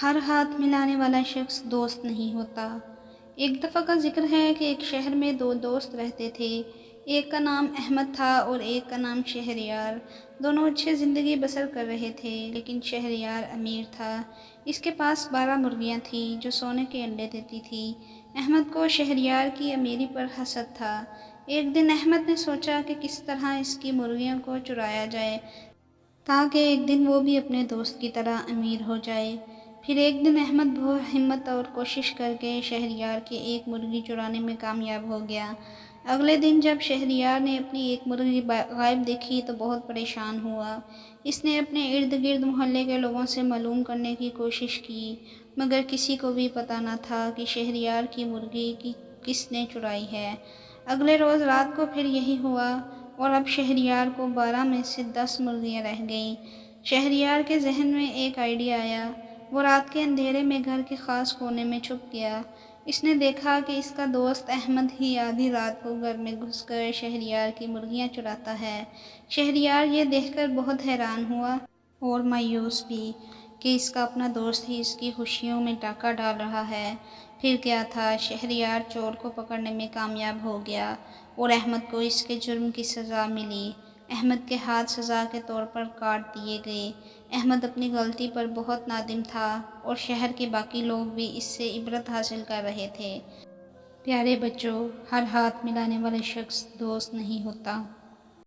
ہر ہاتھ ملانے والا شخص دوست نہیں ہوتا۔ ایک دفعہ کا ذکر ہے کہ ایک شہر میں دو دوست رہتے تھے۔ ایک کا نام احمد تھا اور ایک کا نام شہریار۔ دونوں اچھی زندگی بسر کر رہے تھے، لیکن شہریار امیر تھا۔ اس کے پاس 12 مرغیاں تھیں جو سونے کے انڈے دیتی تھیں۔ احمد کو شہریار کی امیری پر حسد تھا۔ ایک دن احمد نے سوچا کہ کس طرح اس کی مرغیوں کو چرایا جائے تاکہ ایک دن وہ بھی اپنے دوست کی طرح امیر ہو جائے۔ پھر ایک دن احمد بہت ہمت اور کوشش کر کے شہریار کی ایک مرغی چرانے میں کامیاب ہو گیا۔ اگلے دن جب شہریار نے اپنی ایک مرغی غائب دیکھی تو بہت پریشان ہوا۔ اس نے اپنے ارد گرد محلے کے لوگوں سے معلوم کرنے کی کوشش کی، مگر کسی کو بھی پتہ نہ تھا کہ شہریار کی مرغی کس نے چرائی ہے۔ اگلے روز رات کو پھر یہی ہوا اور اب شہریار کو 12 میں سے 10 مرغیاں رہ گئیں۔ شہریار کے ذہن میں ایک آئیڈیا آیا۔ وہ رات کے اندھیرے میں گھر کے خاص کونے میں چھپ گیا۔ اس نے دیکھا کہ اس کا دوست احمد ہی آدھی رات کو گھر میں گھس کر شہریار کی مرغیاں چراتا ہے۔ شہریار یہ دیکھ کر بہت حیران ہوا اور مایوس بھی کہ اس کا اپنا دوست ہی اس کی خوشیوں میں ڈاکہ ڈال رہا ہے۔ پھر کیا تھا، شہریار چور کو پکڑنے میں کامیاب ہو گیا اور احمد کو اس کے جرم کی سزا ملی۔ احمد کے ہاتھ سزا کے طور پر کاٹ دیے گئے۔ احمد اپنی غلطی پر بہت نادم تھا اور شہر کے باقی لوگ بھی اس سے عبرت حاصل کر رہے تھے۔ پیارے بچوں، ہر ہاتھ ملانے والا شخص دوست نہیں ہوتا۔